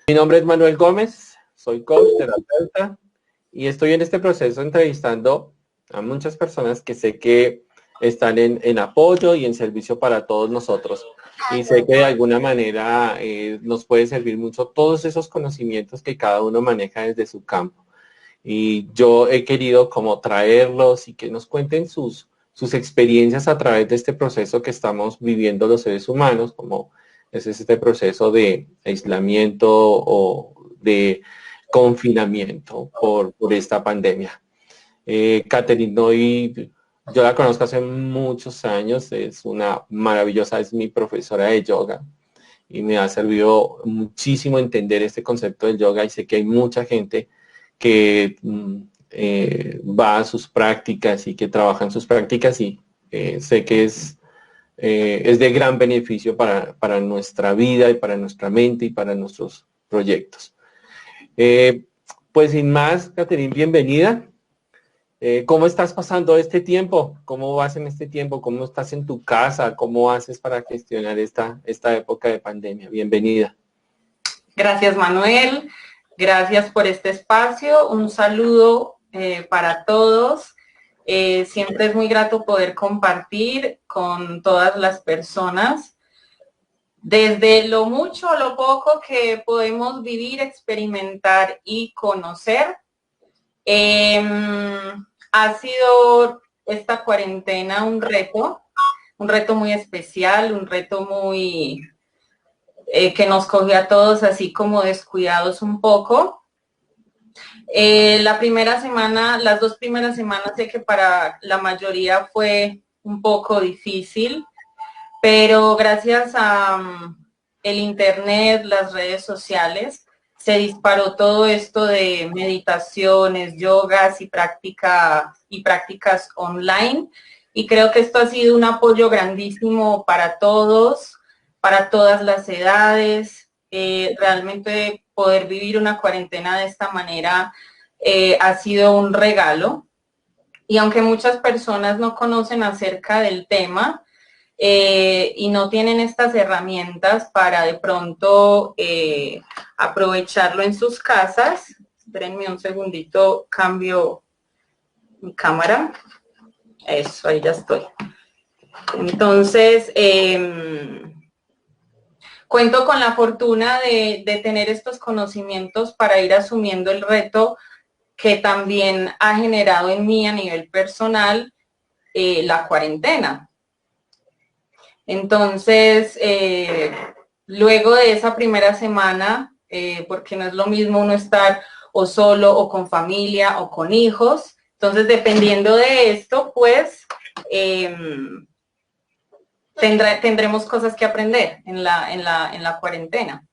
Mi nombre es Manuel Gómez, soy coach, terapeuta y estoy en este proceso entrevistando a muchas personas que sé que están en apoyo y en servicio para todos nosotros. Y sé que de alguna manera nos puede servir mucho todos esos conocimientos que cada uno maneja desde su campo. Y yo he querido como traerlos y que nos cuenten sus experiencias a través de este proceso que estamos viviendo los seres humanos, como es este proceso de aislamiento o de confinamiento por esta pandemia. Catherine Noy, yo la conozco hace muchos años, es una maravillosa, es mi profesora de yoga y me ha servido muchísimo entender este concepto del yoga y sé que hay mucha gente que va a sus prácticas y que trabaja en sus prácticas y sé que es de gran beneficio para nuestra vida y para nuestra mente y para nuestros proyectos. Pues sin más, Catherine, bienvenida. ¿Cómo estás pasando este tiempo? ¿Cómo vas en este tiempo? ¿Cómo estás en tu casa? ¿Cómo haces para gestionar esta época de pandemia? Bienvenida. Gracias, Manuel. Gracias por este espacio. Un saludo para todos. Siempre es muy grato poder compartir con todas las personas desde lo mucho o lo poco que podemos vivir, experimentar y conocer. Ha sido esta cuarentena un reto muy especial, un reto muy que nos cogió a todos así como descuidados un poco. La primera semana, las 2 primeras semanas sé que para la mayoría fue un poco difícil, pero gracias a el internet, las redes sociales, se disparó todo esto de meditaciones, yogas y prácticas online. Y creo que esto ha sido un apoyo grandísimo para todos, para todas las edades. Realmente poder vivir una cuarentena de esta manera ha sido un regalo. Y aunque muchas personas no conocen acerca del tema, y no tienen estas herramientas para de pronto aprovecharlo en sus casas. Espérenme un segundito, cambio mi cámara. Eso, ahí ya estoy. Entonces, cuento con la fortuna de tener estos conocimientos para ir asumiendo el reto que también ha generado en mí a nivel personal la cuarentena. Entonces, luego de esa primera semana, porque no es lo mismo uno estar o solo o con familia o con hijos, entonces dependiendo de esto, pues tendremos cosas que aprender en la cuarentena.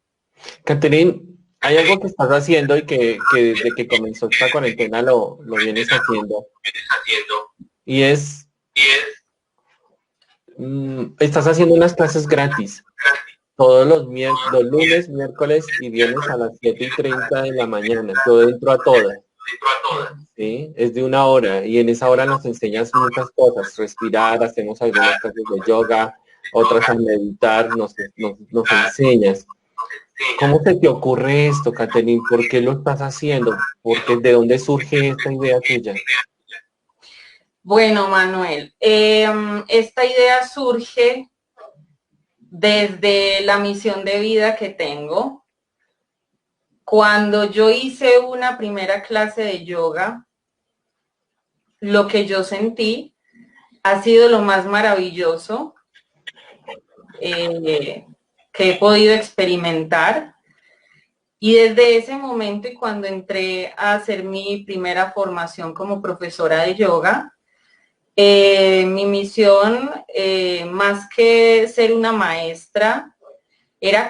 Catherine, hay algo que estás haciendo y que desde que comenzó esta cuarentena lo vienes haciendo. Y es, estás haciendo unas clases gratis todos los lunes, miércoles y viernes a las 7:30 de la mañana. Yo entro a todas. ¿Sí? Es de 1 hora y en esa hora nos enseñas muchas cosas, respirar, hacemos algunas clases de yoga, otras a meditar, nos enseñas. ¿Cómo se te ocurre esto, Catherine? ¿Por qué lo estás haciendo? ¿De dónde surge esta idea tuya? Bueno, Manuel, esta idea surge desde la misión de vida que tengo. Cuando yo hice una primera clase de yoga, lo que yo sentí ha sido lo más maravilloso que he podido experimentar. Y desde ese momento y cuando entré a hacer mi primera formación como profesora de yoga, mi misión, más que ser una maestra, era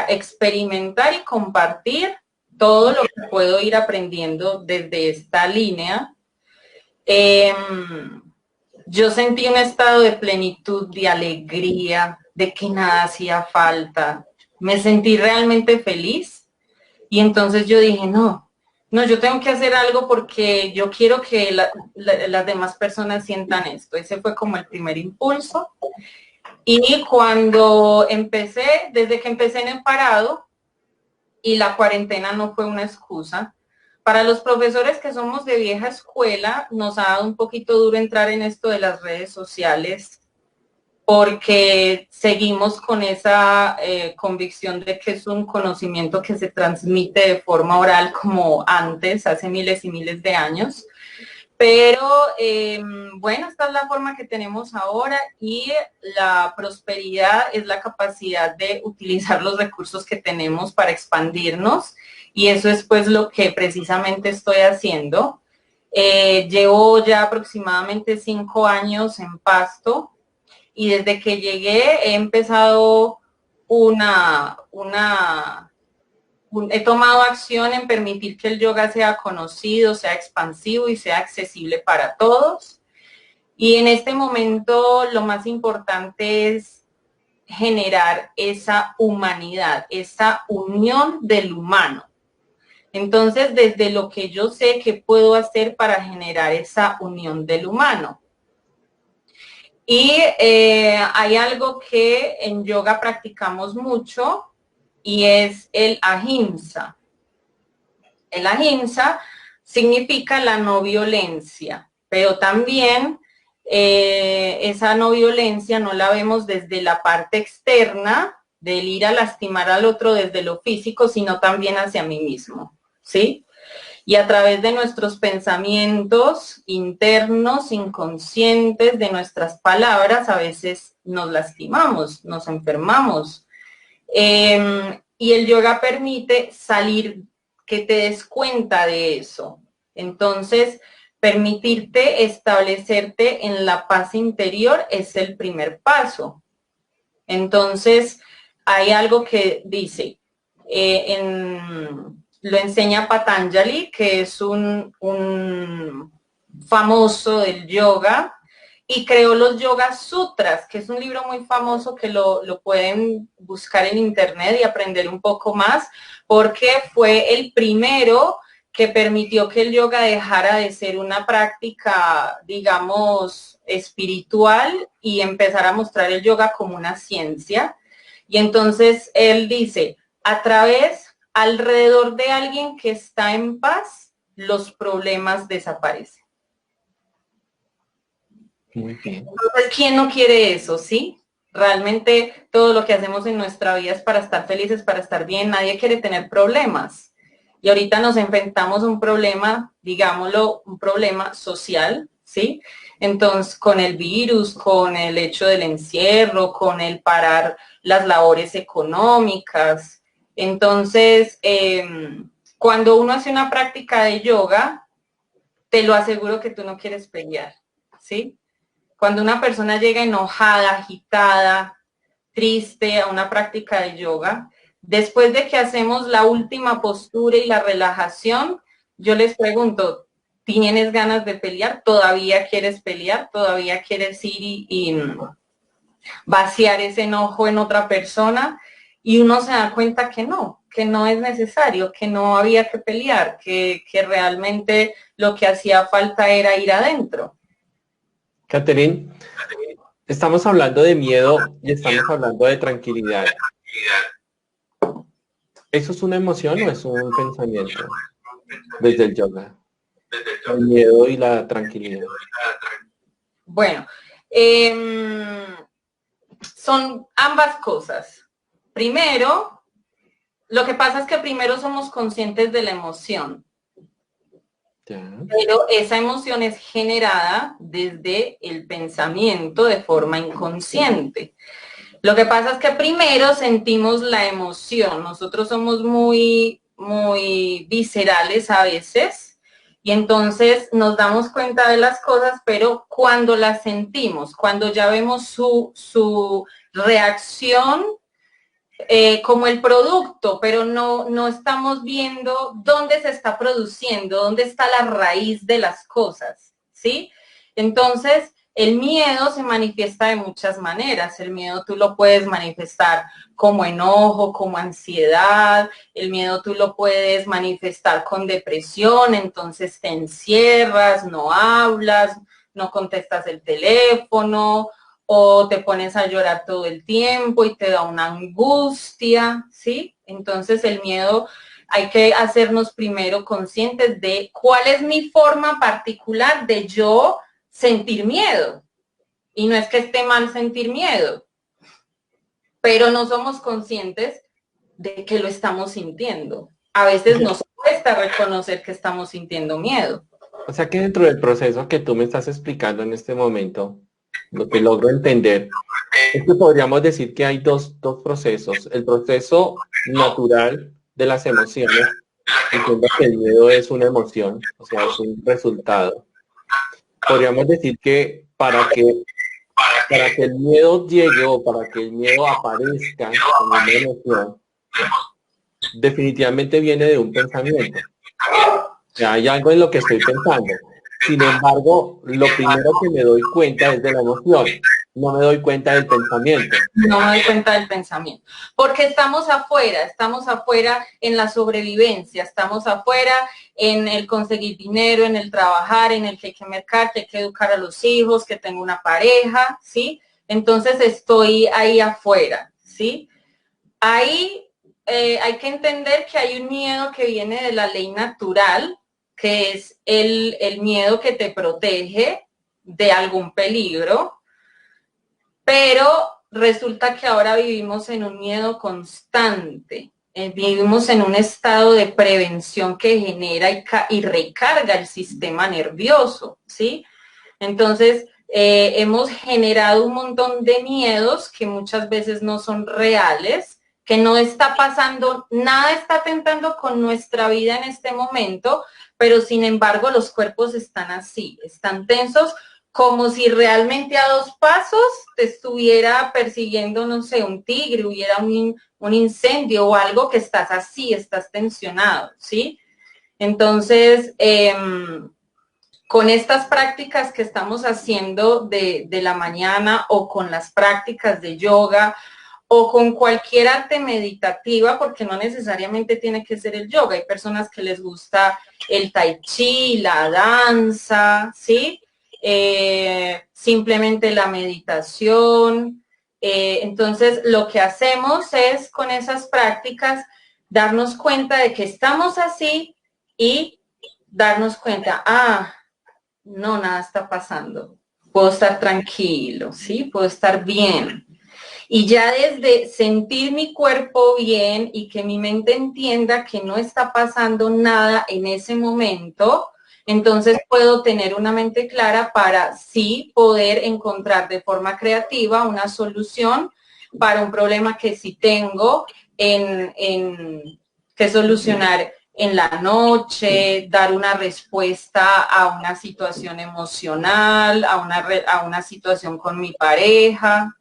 experimentar y compartir todo lo que puedo ir aprendiendo desde esta línea. Yo sentí un estado de plenitud, de alegría, de que nada hacía falta. Me sentí realmente feliz y entonces yo dije, no, yo tengo que hacer algo porque yo quiero que las demás personas sientan esto. Ese fue como el primer impulso. Y cuando desde que empecé en el parado y la cuarentena no fue una excusa. Para los profesores que somos de vieja escuela, nos ha dado un poquito duro entrar en esto de las redes sociales, porque seguimos con esa convicción de que es un conocimiento que se transmite de forma oral como antes, hace miles y miles de años. Pero bueno, esta es la forma que tenemos ahora y la prosperidad es la capacidad de utilizar los recursos que tenemos para expandirnos y eso es pues lo que precisamente estoy haciendo. Llevo ya aproximadamente 5 años en Pasto y desde que llegué he empezado he tomado acción en permitir que el yoga sea conocido, sea expansivo y sea accesible para todos. Y en este momento lo más importante es generar esa humanidad, esa unión del humano. Entonces, desde lo que yo sé, ¿qué puedo hacer para generar esa unión del humano? Y hay algo que en yoga practicamos mucho, y es el ahimsa. El ahimsa significa la no violencia, pero también esa no violencia no la vemos desde la parte externa, del ir a lastimar al otro desde lo físico, sino también hacia mí mismo, ¿sí? Y a través de nuestros pensamientos internos, inconscientes, de nuestras palabras, a veces nos lastimamos, nos enfermamos. Y el yoga permite salir, que te des cuenta de eso. Entonces, permitirte establecerte en la paz interior es el primer paso. Entonces, hay algo que dice, lo enseña Patanjali, que es un famoso del yoga, y creó los Yoga Sutras, que es un libro muy famoso que lo pueden buscar en internet y aprender un poco más, porque fue el primero que permitió que el yoga dejara de ser una práctica, digamos, espiritual y empezara a mostrar el yoga como una ciencia. Y entonces él dice, alrededor de alguien que está en paz, los problemas desaparecen. Muy bien. Entonces, ¿quién no quiere eso, sí? Realmente todo lo que hacemos en nuestra vida es para estar felices, para estar bien. Nadie quiere tener problemas. Y ahorita nos enfrentamos a un problema, digámoslo, un problema social, ¿sí? Entonces, con el virus, con el hecho del encierro, con el parar las labores económicas. Entonces, cuando uno hace una práctica de yoga, te lo aseguro que tú no quieres pelear, ¿sí? Cuando una persona llega enojada, agitada, triste a una práctica de yoga, después de que hacemos la última postura y la relajación, yo les pregunto, ¿tienes ganas de pelear? ¿Todavía quieres pelear? ¿Todavía quieres ir y vaciar ese enojo en otra persona? Y uno se da cuenta que no es necesario, que no había que pelear, que realmente lo que hacía falta era ir adentro. Catherine, estamos hablando de miedo y estamos hablando de tranquilidad. ¿Eso es una emoción o es un pensamiento desde el yoga? El miedo y la tranquilidad. Bueno, son ambas cosas. Primero, lo que pasa es que primero somos conscientes de la emoción. Ya. Pero esa emoción es generada desde el pensamiento de forma inconsciente. Lo que pasa es que primero sentimos la emoción. Nosotros somos muy viscerales a veces y entonces nos damos cuenta de las cosas, pero cuando las sentimos, cuando ya vemos su reacción, como el producto, pero no estamos viendo dónde se está produciendo, dónde está la raíz de las cosas, ¿sí? Entonces, el miedo se manifiesta de muchas maneras. El miedo tú lo puedes manifestar como enojo, como ansiedad. El miedo tú lo puedes manifestar con depresión, entonces te encierras, no hablas, no contestas el teléfono, o te pones a llorar todo el tiempo y te da una angustia, ¿sí? Entonces el miedo, hay que hacernos primero conscientes de cuál es mi forma particular de yo sentir miedo. Y no es que esté mal sentir miedo, pero no somos conscientes de que lo estamos sintiendo. A veces nos cuesta reconocer que estamos sintiendo miedo. O sea que dentro del proceso que tú me estás explicando en este momento, lo que logro entender es que podríamos decir que hay dos procesos. El proceso natural de las emociones, diciendo que el miedo es una emoción, o sea, es un resultado. Podríamos decir que para que el miedo llegue o para que el miedo aparezca como una emoción, definitivamente viene de un pensamiento. O sea, hay algo en lo que estoy pensando. Sin embargo, lo primero que me doy cuenta es de la emoción. No me doy cuenta del pensamiento. No me doy cuenta del pensamiento. Porque estamos afuera en la sobrevivencia, estamos afuera en el conseguir dinero, en el trabajar, en el que hay que mercar, que hay que educar a los hijos, que tengo una pareja, ¿sí? Entonces estoy ahí afuera, ¿sí? Ahí hay que entender que hay un miedo que viene de la ley natural, que es el miedo que te protege de algún peligro, pero resulta que ahora vivimos en un miedo constante, vivimos en un estado de prevención que genera y recarga el sistema nervioso, ¿sí? Entonces, hemos generado un montón de miedos que muchas veces no son reales, que no está pasando, nada está atentando con nuestra vida en este momento, pero sin embargo los cuerpos están así, están tensos, como si realmente a 2 pasos te estuviera persiguiendo, no sé, un tigre, hubiera un incendio o algo, que estás así, estás tensionado, ¿sí? Entonces, con estas prácticas que estamos haciendo de la mañana, o con las prácticas de yoga, o con cualquier arte meditativa, porque no necesariamente tiene que ser el yoga. Hay personas que les gusta el tai chi, la danza, ¿sí? Simplemente la meditación. Entonces, lo que hacemos es, con esas prácticas, darnos cuenta de que estamos así y darnos cuenta, no, nada está pasando. Puedo estar tranquilo, ¿sí? Puedo estar bien. Y ya desde sentir mi cuerpo bien y que mi mente entienda que no está pasando nada en ese momento, entonces puedo tener una mente clara para sí poder encontrar de forma creativa una solución para un problema que sí tengo que solucionar en la noche, dar una respuesta a una situación emocional, a una situación con mi pareja.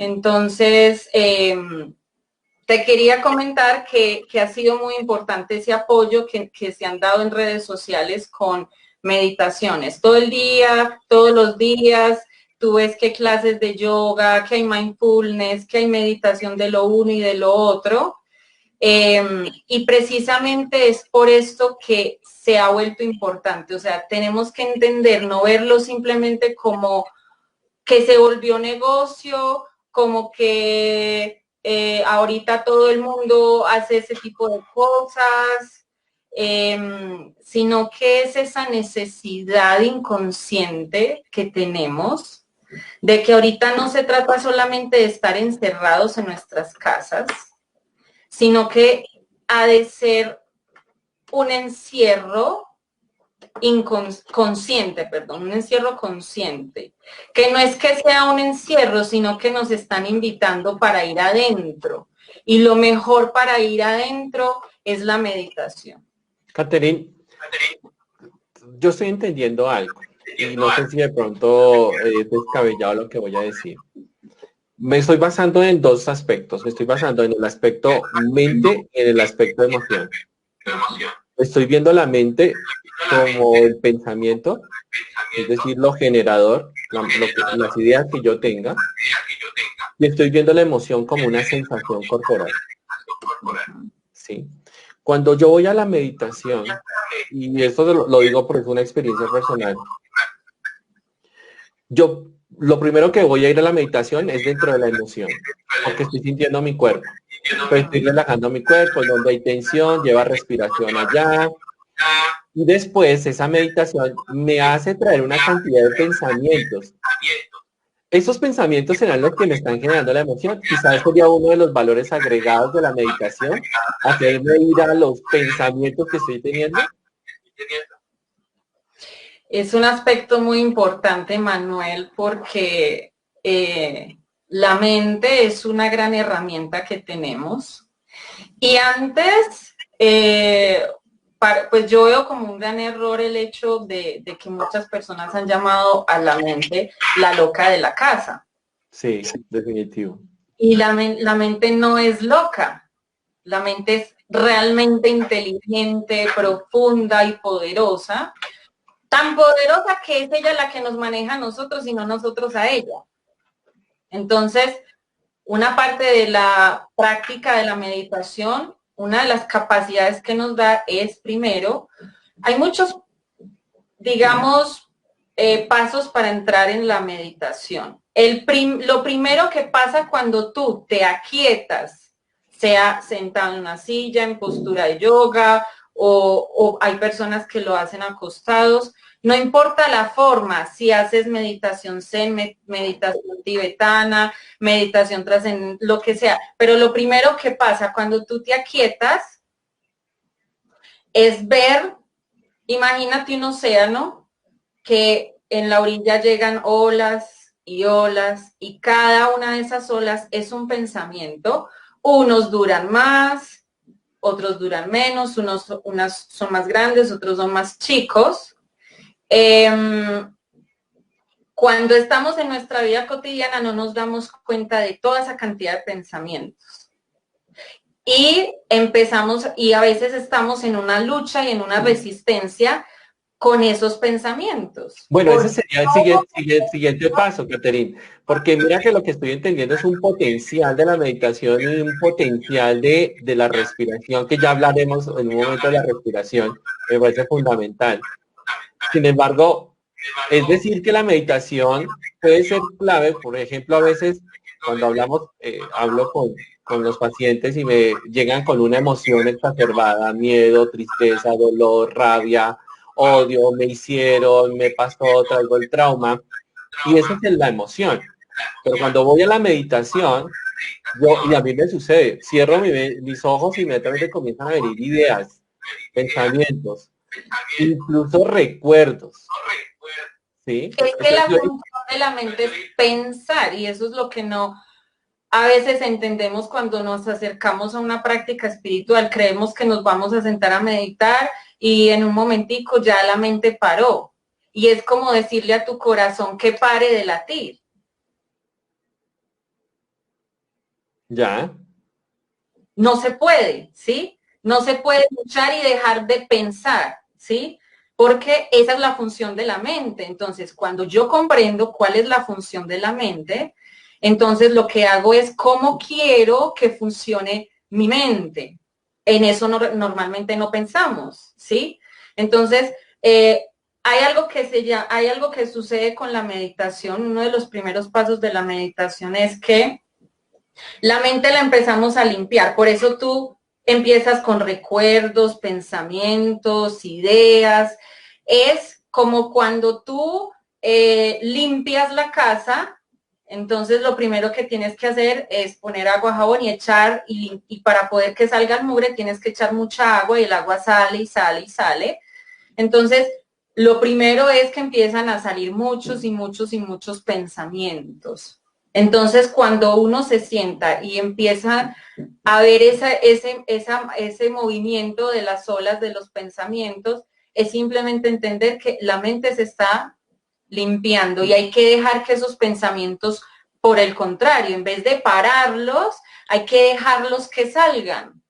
Entonces, te quería comentar que ha sido muy importante ese apoyo que se han dado en redes sociales con meditaciones. Todo el día, todos los días, tú ves que hay clases de yoga, que hay mindfulness, que hay meditación de lo uno y de lo otro. Y precisamente es por esto que se ha vuelto importante. O sea, tenemos que entender, no verlo simplemente como que se volvió negocio, como que ahorita todo el mundo hace ese tipo de cosas, sino que es esa necesidad inconsciente que tenemos de que ahorita no se trata solamente de estar encerrados en nuestras casas, sino que ha de ser un encierro un encierro consciente, que no es que sea un encierro, sino que nos están invitando para ir adentro. Y lo mejor para ir adentro es la meditación. Catherine, yo estoy entendiendo algo y no sé si de pronto es descabellado lo que voy a decir. Me estoy basando en dos aspectos. Me estoy basando en el aspecto mente y en el aspecto emoción. Estoy viendo la mente como el pensamiento, es decir, lo generador, las ideas que yo tenga, y estoy viendo la emoción como una sensación corporal. ¿Sí? Cuando yo voy a la meditación, y esto lo digo porque es una experiencia personal, yo lo primero que voy a ir a la meditación es dentro de la emoción, porque estoy sintiendo mi cuerpo. Pues estoy relajando mi cuerpo, donde hay tensión, lleva respiración allá. Y después esa meditación me hace traer una cantidad de pensamientos. Esos pensamientos serán los que me están generando la emoción. Quizás sería uno de los valores agregados de la meditación, hacerme ir a los pensamientos que estoy teniendo. Es un aspecto muy importante, Manuel, porque la mente es una gran herramienta que tenemos. Y antes, pues yo veo como un gran error el hecho de que muchas personas han llamado a la mente la loca de la casa. Sí, definitivo. Y la mente no es loca. La mente es realmente inteligente, profunda y poderosa. Tan poderosa que es ella la que nos maneja a nosotros y no nosotros a ella. Entonces, una parte de la práctica de la meditación, una de las capacidades que nos da es, primero, hay muchos, digamos, pasos para entrar en la meditación. Lo primero que pasa cuando tú te aquietas, sea sentado en una silla, en postura de yoga, o hay personas que lo hacen acostados, no importa la forma, si haces meditación zen, meditación tibetana, meditación trascendente, lo que sea, pero lo primero que pasa cuando tú te aquietas es ver, imagínate un océano que en la orilla llegan olas y cada una de esas olas es un pensamiento. Unos duran más, otros duran menos, unas son más grandes, otros son más chicos. Cuando estamos en nuestra vida cotidiana no nos damos cuenta de toda esa cantidad de pensamientos. Y y a veces estamos en una lucha y en una resistencia con esos pensamientos. Bueno, ese sería el siguiente paso, Catherine, porque mira que lo que estoy entendiendo es un potencial de la meditación y un potencial de la respiración, que ya hablaremos en un momento de la respiración, me parece fundamental. Sin embargo, es decir que la meditación puede ser clave, por ejemplo, a veces cuando hablo con los pacientes y me llegan con una emoción exacerbada, miedo, tristeza, dolor, rabia, odio, me hicieron, me pasó, traigo el trauma, y esa es la emoción. Pero cuando voy a la meditación, y a mí me sucede, cierro mis ojos y inmediatamente comienzan a venir ideas, pensamientos, incluso recuerdos. ¿Sí? Es que la función de la mente es pensar y eso es lo que no a veces entendemos cuando nos acercamos a una práctica espiritual. Creemos que nos vamos a sentar a meditar y en un momentico ya la mente paró. Y es como decirle a tu corazón que pare de latir. Ya. No se puede, ¿sí? No se puede luchar y dejar de pensar, ¿sí? Porque esa es la función de la mente. Entonces, cuando yo comprendo cuál es la función de la mente, entonces lo que hago es cómo quiero que funcione mi mente. En eso normalmente no pensamos, ¿sí? Entonces, hay algo que sucede con la meditación. Uno de los primeros pasos de la meditación es que la mente la empezamos a limpiar. Por eso tú empiezas con recuerdos, pensamientos, ideas. Es como cuando tú limpias la casa. Entonces lo primero que tienes que hacer es poner agua, jabón y echar, y para poder que salga el mugre tienes que echar mucha agua y el agua sale y sale y sale. Entonces, lo primero es que empiezan a salir muchos y muchos y muchos pensamientos. Entonces, cuando uno se sienta y empieza a ver ese movimiento de las olas de los pensamientos, es simplemente entender que la mente se está limpiando y hay que dejar que esos pensamientos, por el contrario, en vez de pararlos, hay que dejarlos que salgan.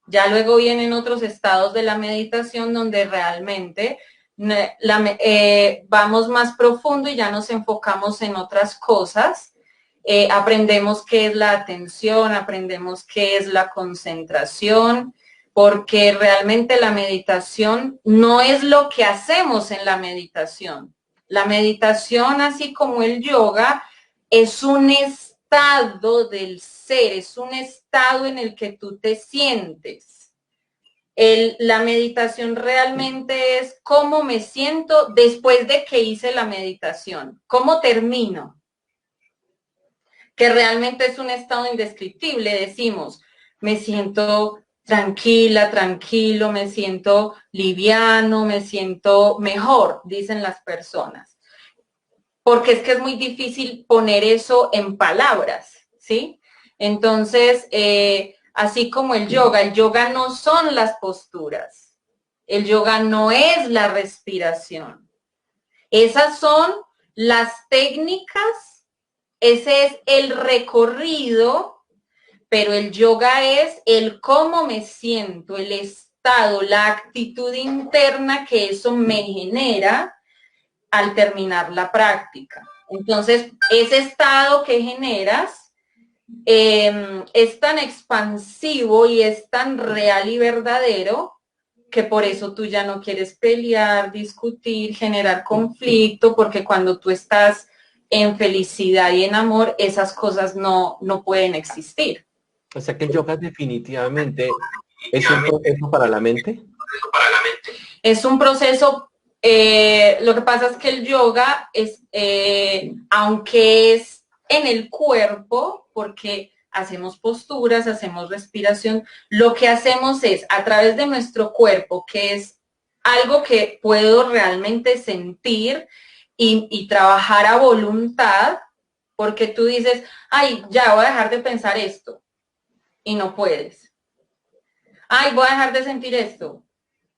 Ya luego vienen otros estados de la meditación donde realmente vamos más profundo y ya nos enfocamos en otras cosas. Aprendemos qué es la atención, aprendemos qué es la concentración, porque realmente la meditación no es lo que hacemos en la meditación, La meditación, así como el yoga, es un estado del ser, es un estado en el que tú te sientes. La meditación realmente es cómo me siento después de que hice la meditación, cómo termino, que realmente es un estado indescriptible. Decimos, me siento tranquila, tranquilo, me siento liviano, me siento mejor, dicen las personas. Porque es que es muy difícil poner eso en palabras, ¿sí? Entonces, así como el yoga no son las posturas, el yoga no es la respiración. Esas son las técnicas, ese es el recorrido, pero el yoga es el cómo me siento, el estado, la actitud interna que eso me genera al terminar la práctica. Entonces, ese estado que generas es tan expansivo y es tan real y verdadero que por eso tú ya no quieres pelear, discutir, generar conflicto, porque cuando tú estás en felicidad y en amor, esas cosas no pueden existir. O sea que el yoga definitivamente es un proceso para la mente. Es un proceso, lo que pasa es que el yoga es, aunque es en el cuerpo, porque hacemos posturas, hacemos respiración, lo que hacemos es a través de nuestro cuerpo, que es algo que puedo realmente sentir y trabajar a voluntad, porque tú dices, ay, ya voy a dejar de pensar esto, y no puedes. Ay, voy a dejar de sentir esto,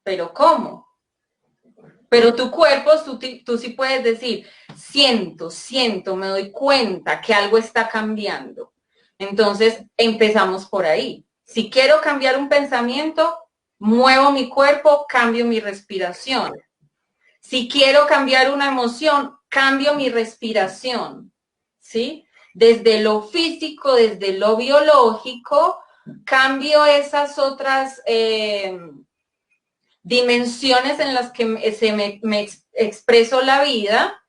pero ¿cómo? Pero tu cuerpo, tú sí puedes decir, siento, me doy cuenta que algo está cambiando. Entonces, empezamos por ahí. Si quiero cambiar un pensamiento, muevo mi cuerpo, cambio mi respiración. Si quiero cambiar una emoción, cambio mi respiración. ¿Sí? Desde lo físico, desde lo biológico, cambio esas otras dimensiones en las que me expreso la vida,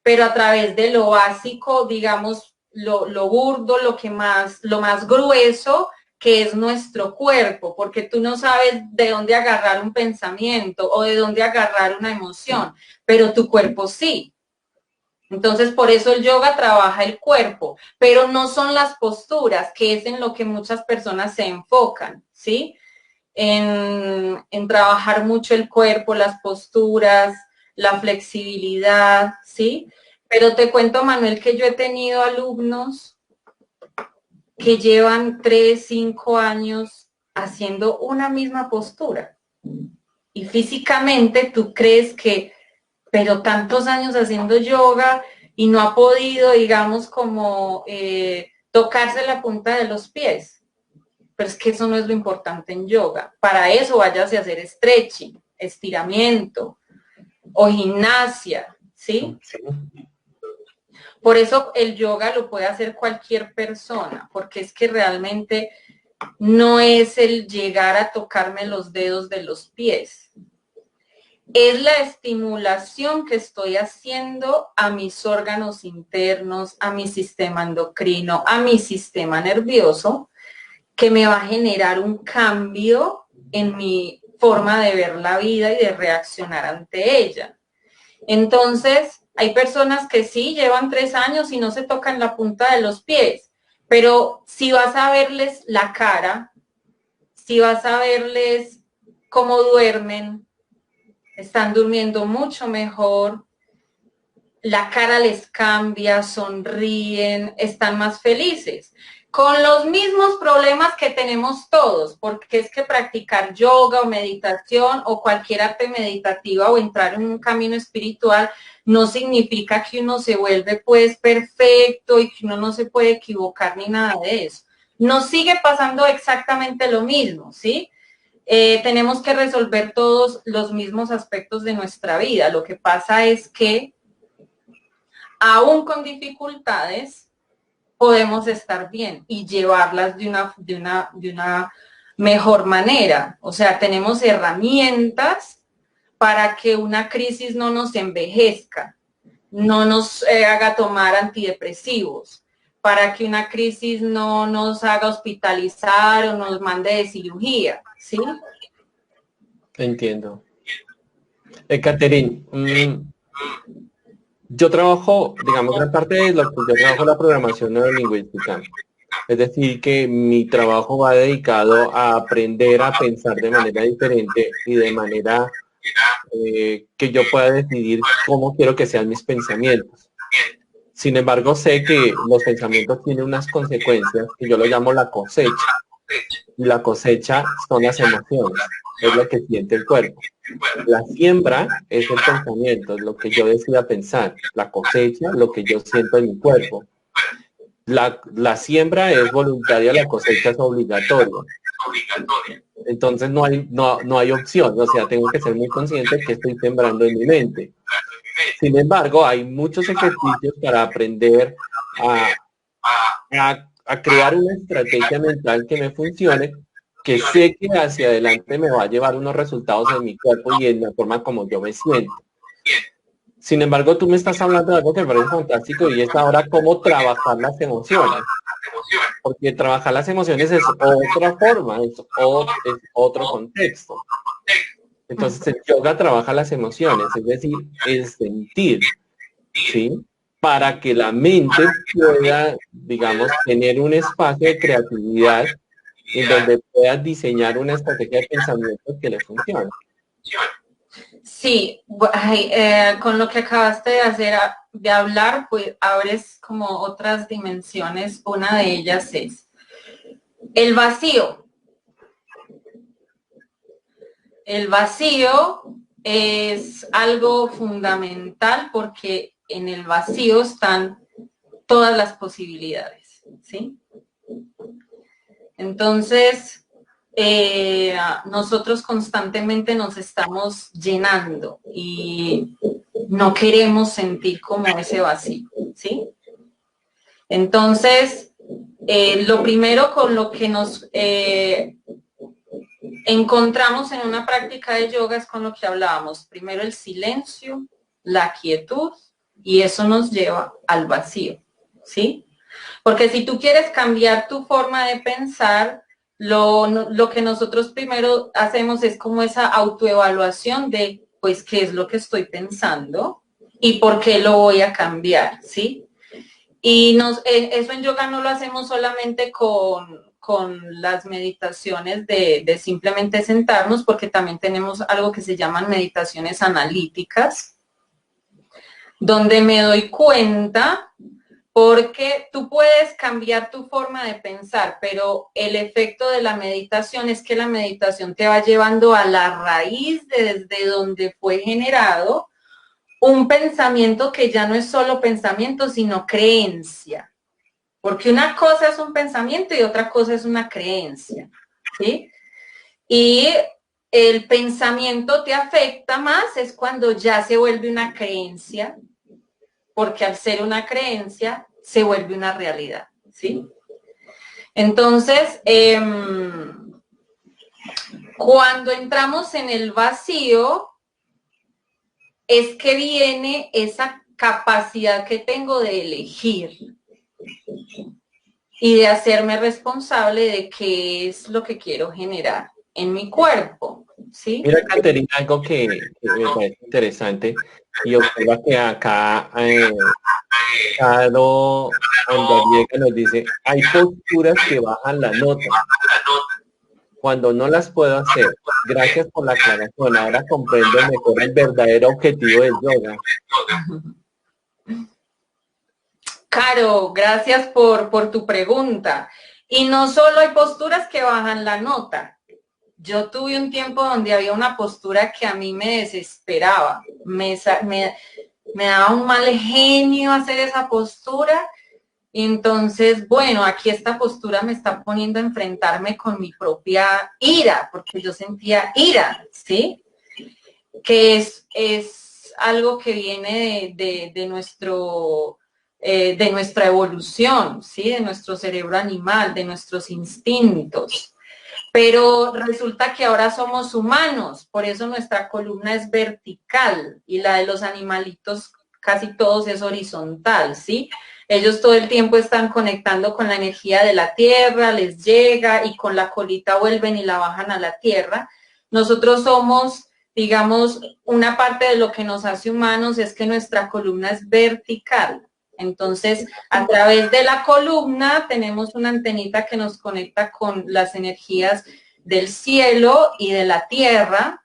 pero a través de lo básico, digamos, lo burdo, lo más grueso, que es nuestro cuerpo, porque tú no sabes de dónde agarrar un pensamiento o de dónde agarrar una emoción, pero tu cuerpo sí. Entonces, por eso el yoga trabaja el cuerpo, pero no son las posturas, que es en lo que muchas personas se enfocan, ¿sí? En trabajar mucho el cuerpo, las posturas, la flexibilidad, ¿sí? Pero te cuento, Manuel, que yo he tenido alumnos que llevan 3, 5 años haciendo una misma postura. Y físicamente tú crees que, pero tantos años haciendo yoga y no ha podido, digamos, como tocarse la punta de los pies. Pero es que eso no es lo importante en yoga. Para eso váyase a hacer stretching, estiramiento o gimnasia, ¿sí? Por eso el yoga lo puede hacer cualquier persona, porque es que realmente no es el llegar a tocarme los dedos de los pies. Es la estimulación que estoy haciendo a mis órganos internos, a mi sistema endocrino, a mi sistema nervioso, que me va a generar un cambio en mi forma de ver la vida y de reaccionar ante ella. Entonces, hay personas que sí llevan 3 años y no se tocan la punta de los pies, pero si vas a verles la cara, si vas a verles cómo duermen, están durmiendo mucho mejor, la cara les cambia, sonríen, están más felices. Con los mismos problemas que tenemos todos, porque es que practicar yoga o meditación o cualquier arte meditativa o entrar en un camino espiritual no significa que uno se vuelve pues perfecto y que uno no se puede equivocar ni nada de eso. Nos sigue pasando exactamente lo mismo, ¿sí? Tenemos que resolver todos los mismos aspectos de nuestra vida. Lo que pasa es que aún con dificultades, podemos estar bien y llevarlas de una mejor manera. O sea, tenemos herramientas para que una crisis no nos envejezca. no nos haga tomar antidepresivos, para que una crisis no nos haga hospitalizar o nos mande de cirugía, ¿sí? Entiendo. Catherine, yo trabajo, digamos, gran parte de lo que yo trabajo la programación neurolingüística. Es decir, que mi trabajo va dedicado a aprender a pensar de manera diferente y de manera que yo pueda decidir cómo quiero que sean mis pensamientos. Sin embargo, sé que los pensamientos tienen unas consecuencias que yo lo llamo la cosecha. Y la cosecha son las emociones, es lo que siente el cuerpo. La siembra es el pensamiento, es lo que yo decida pensar. La cosecha, lo que yo siento en mi cuerpo. La siembra es voluntaria, la cosecha es obligatoria. Entonces no hay opción, o sea, tengo que ser muy consciente que estoy sembrando en mi mente. Sin embargo, hay muchos ejercicios para aprender a crear una estrategia mental que me funcione, que sé que hacia adelante me va a llevar unos resultados en mi cuerpo y en la forma como yo me siento. Sin embargo, tú me estás hablando de algo que me parece fantástico y es ahora cómo trabajar las emociones. Porque trabajar las emociones es otra forma, es otro contexto. Entonces el yoga trabaja las emociones, es decir, el sentir, ¿sí? Para que la mente pueda, digamos, tener un espacio de creatividad en donde pueda diseñar una estrategia de pensamiento que le funcione. Sí, con lo que acabaste de hacer, de hablar, pues abres como otras dimensiones. Una de ellas es el vacío. El vacío es algo fundamental porque en el vacío están todas las posibilidades, ¿sí? Entonces, nosotros constantemente nos estamos llenando y no queremos sentir como ese vacío, ¿sí? Entonces, lo primero con lo que nos encontramos en una práctica de yoga es con lo que hablábamos. Primero el silencio, la quietud, y eso nos lleva al vacío, ¿sí? Porque si tú quieres cambiar tu forma de pensar, lo que nosotros primero hacemos es como esa autoevaluación de, pues, qué es lo que estoy pensando y por qué lo voy a cambiar, ¿sí? Y eso en yoga no lo hacemos solamente con las meditaciones de simplemente sentarnos, porque también tenemos algo que se llaman meditaciones analíticas, donde me doy cuenta, porque tú puedes cambiar tu forma de pensar, pero el efecto de la meditación es que la meditación te va llevando a la raíz de desde donde fue generado un pensamiento que ya no es solo pensamiento, sino creencia. Porque una cosa es un pensamiento y otra cosa es una creencia, ¿sí? Y el pensamiento te afecta más es cuando ya se vuelve una creencia, porque al ser una creencia se vuelve una realidad, ¿sí? Entonces, cuando entramos en el vacío, es que viene esa capacidad que tengo de elegir y de hacerme responsable de qué es lo que quiero generar en mi cuerpo, ¿sí? Mira, Caterina, algo que me parece interesante y observa que acá Caro Andariega nos dice, hay posturas que bajan la nota cuando no las puedo hacer. Gracias por la aclaración. Ahora comprendo mejor el verdadero objetivo del yoga. Caro, gracias por tu pregunta. Y no solo hay posturas que bajan la nota. Yo tuve un tiempo donde había una postura que a mí me desesperaba, me daba un mal genio hacer esa postura. Y entonces, bueno, aquí esta postura me está poniendo a enfrentarme con mi propia ira, porque yo sentía ira, ¿sí? Que es algo que viene de nuestra evolución, ¿sí? De nuestro cerebro animal, de nuestros instintos. Pero resulta que ahora somos humanos, por eso nuestra columna es vertical y la de los animalitos casi todos es horizontal, ¿sí? Ellos todo el tiempo están conectando con la energía de la tierra, les llega y con la colita vuelven y la bajan a la tierra. Nosotros somos, digamos, una parte de lo que nos hace humanos es que nuestra columna es vertical. Entonces, a través de la columna tenemos una antenita que nos conecta con las energías del cielo y de la tierra.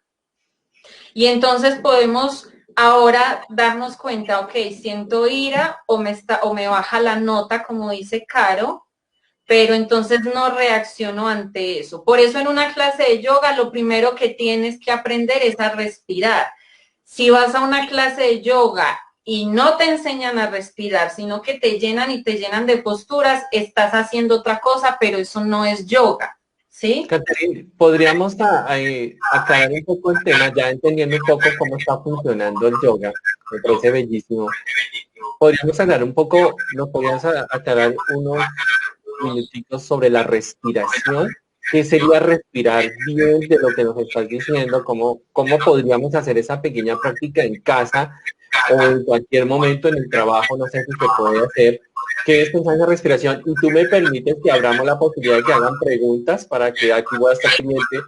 Y entonces podemos ahora darnos cuenta, ok, siento ira o me baja la nota, como dice Caro, pero entonces no reacciono ante eso. Por eso en una clase de yoga lo primero que tienes que aprender es a respirar. Si vas a una clase de yoga y no te enseñan a respirar, sino que te llenan y te llenan de posturas, estás haciendo otra cosa, pero eso no es yoga, ¿sí? Catherine, podríamos aclarar un poco el tema, ya entendiendo un poco cómo está funcionando el yoga. Me parece bellísimo. Podríamos hablar un poco, nos podrías aclarar unos minutitos sobre la respiración. ¿Qué sería respirar bien de lo que nos estás diciendo? ¿Cómo podríamos hacer esa pequeña práctica en casa o en cualquier momento en el trabajo? No sé si se puede hacer. ¿Qué es pensar en la respiración? Y tú me permites que abramos la posibilidad de que hagan preguntas para que aquí voy a estar pendiente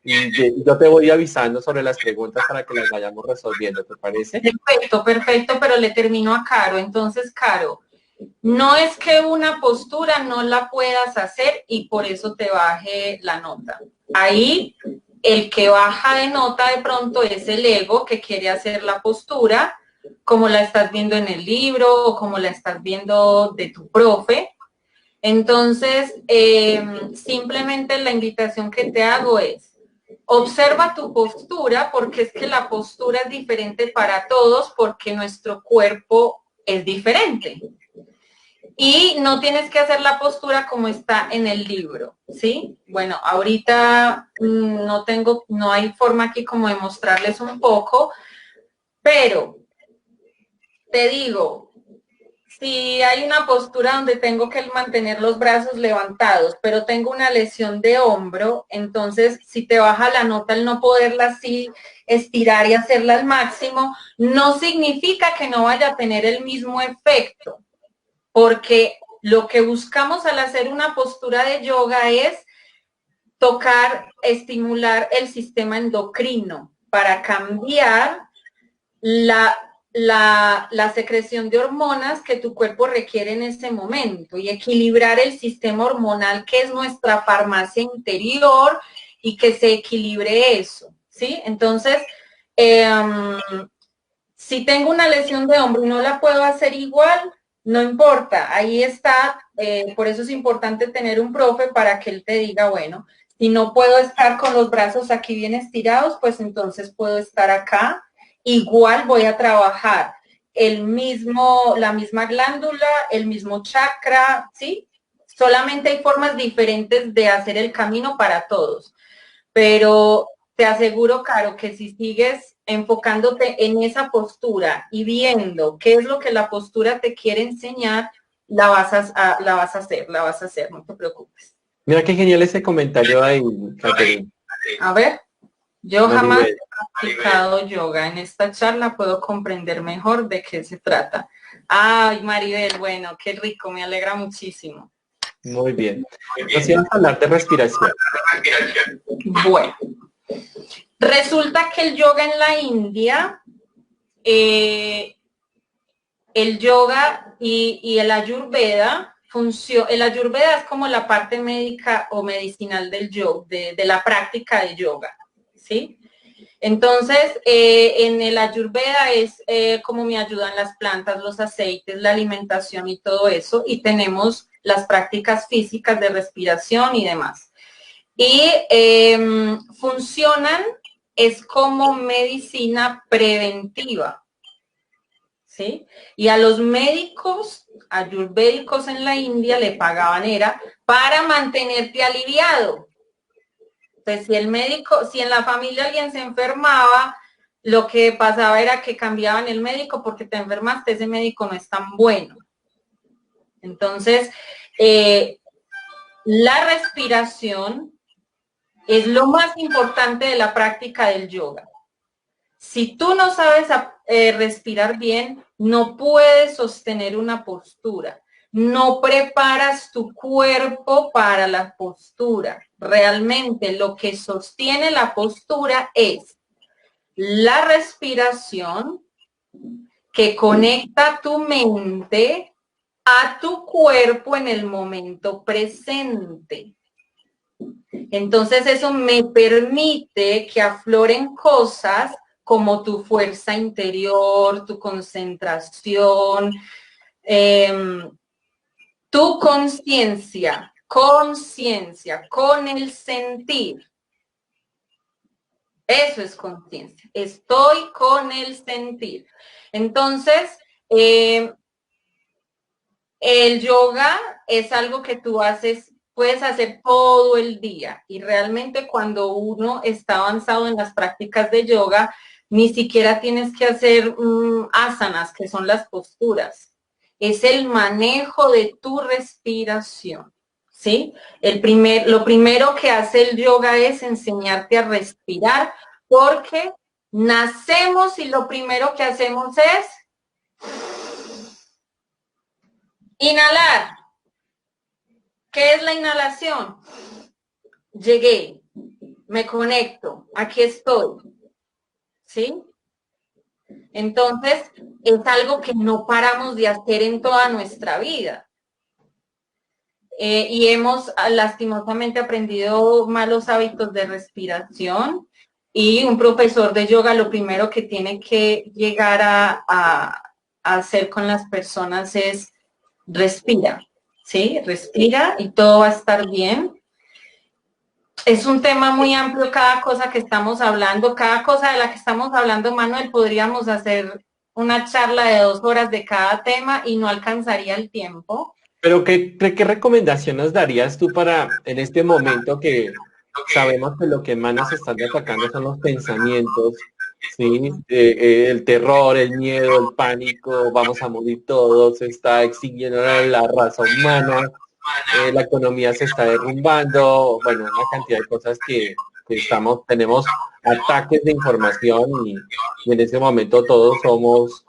y yo te voy avisando sobre las preguntas para que las vayamos resolviendo, ¿te parece? Perfecto, perfecto, pero le termino a Caro. Entonces, Caro, no es que una postura no la puedas hacer y por eso te baje la nota. Ahí el que baja de nota de pronto es el ego que quiere hacer la postura, como la estás viendo en el libro o como la estás viendo de tu profe. Entonces, simplemente la invitación que te hago es, observa tu postura, porque es que la postura es diferente para todos, porque nuestro cuerpo es diferente. Y no tienes que hacer la postura como está en el libro, ¿sí? Bueno, ahorita no hay forma aquí como de mostrarles un poco, pero te digo, si hay una postura donde tengo que mantener los brazos levantados, pero tengo una lesión de hombro, entonces si te baja la nota el no poderla así estirar y hacerla al máximo, no significa que no vaya a tener el mismo efecto, porque lo que buscamos al hacer una postura de yoga es tocar, estimular el sistema endocrino para cambiar la secreción de hormonas que tu cuerpo requiere en ese momento y equilibrar el sistema hormonal que es nuestra farmacia interior y que se equilibre eso, ¿sí? Entonces, si tengo una lesión de hombro y no la puedo hacer igual, no importa, ahí está, por eso es importante tener un profe para que él te diga, bueno, si no puedo estar con los brazos aquí bien estirados, pues entonces puedo estar acá. Igual voy a trabajar la misma glándula, el mismo chakra, ¿sí? Solamente hay formas diferentes de hacer el camino para todos. Pero te aseguro, Caro, que si sigues enfocándote en esa postura y viendo qué es lo que la postura te quiere enseñar, la vas a hacer, no te preocupes. Mira qué genial ese comentario ahí, Catherine. A ver, yo Maribel. jamás he practicado yoga. En esta charla puedo comprender mejor de qué se trata. Ay, Maribel, bueno, qué rico, me alegra muchísimo. Muy bien. Nos íbamos a hablar de respiración. Bueno, resulta que el yoga en la India, el yoga y el ayurveda el ayurveda es como la parte médica o medicinal del yoga, de la práctica de yoga, ¿sí? Entonces, en el ayurveda es como me ayudan las plantas, los aceites, la alimentación y todo eso, y tenemos las prácticas físicas de respiración y demás. Y funcionan, es como medicina preventiva, ¿sí? Y a los médicos ayurvédicos en la India le pagaban era para mantenerte aliviado. Entonces, si en la familia alguien se enfermaba, lo que pasaba era que cambiaban el médico porque te enfermaste, ese médico no es tan bueno. Entonces, la respiración es lo más importante de la práctica del yoga. Si tú no sabes respirar bien, no puedes sostener una postura. No preparas tu cuerpo para la postura. Realmente lo que sostiene la postura es la respiración que conecta tu mente a tu cuerpo en el momento presente. Entonces eso me permite que afloren cosas como tu fuerza interior, tu concentración, tu conciencia con el sentir. Eso es conciencia. Estoy con el sentir. Entonces, el yoga es algo que tú puedes hacer todo el día. Y realmente cuando uno está avanzado en las prácticas de yoga, ni siquiera tienes que hacer asanas, que son las posturas. Es el manejo de tu respiración. ¿Sí? Lo primero que hace el yoga es enseñarte a respirar, porque nacemos y lo primero que hacemos es inhalar. ¿Qué es la inhalación? Llegué, me conecto, aquí estoy. ¿Sí? Entonces, es algo que no paramos de hacer en toda nuestra vida. Y hemos lastimosamente aprendido malos hábitos de respiración, y un profesor de yoga lo primero que tiene que llegar a hacer con las personas es respira, ¿sí? Respira y todo va a estar bien. Es un tema muy amplio cada cosa que estamos hablando, cada cosa de la que estamos hablando, Manuel, podríamos hacer una charla de 2 horas de cada tema y no alcanzaría el tiempo. Pero ¿qué recomendación nos darías tú para en este momento que sabemos que lo que más nos están atacando son los pensamientos, ¿sí? El terror, el miedo, el pánico, vamos a morir todos, se está extinguiendo la raza humana, la economía se está derrumbando, bueno, una cantidad de cosas que tenemos ataques de información y en ese momento todos somos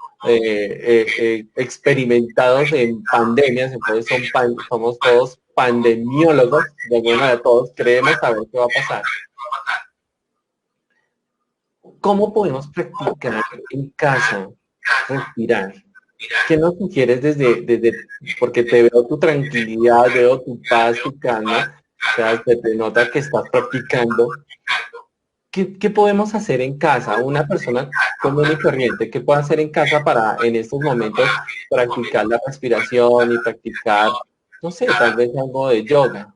experimentados en pandemias, entonces somos todos pandemiólogos, de alguna manera todos creemos saber qué va a pasar. ¿Cómo podemos practicar en casa respirar? ¿Qué nos sugieres desde, porque te veo tu tranquilidad, veo tu paz, tu calma, o sea, se te nota que estás practicando? ¿Qué podemos hacer en casa? Una persona común y corriente, ¿qué puede hacer en casa para en estos momentos practicar la respiración y practicar, no sé, tal vez algo de yoga?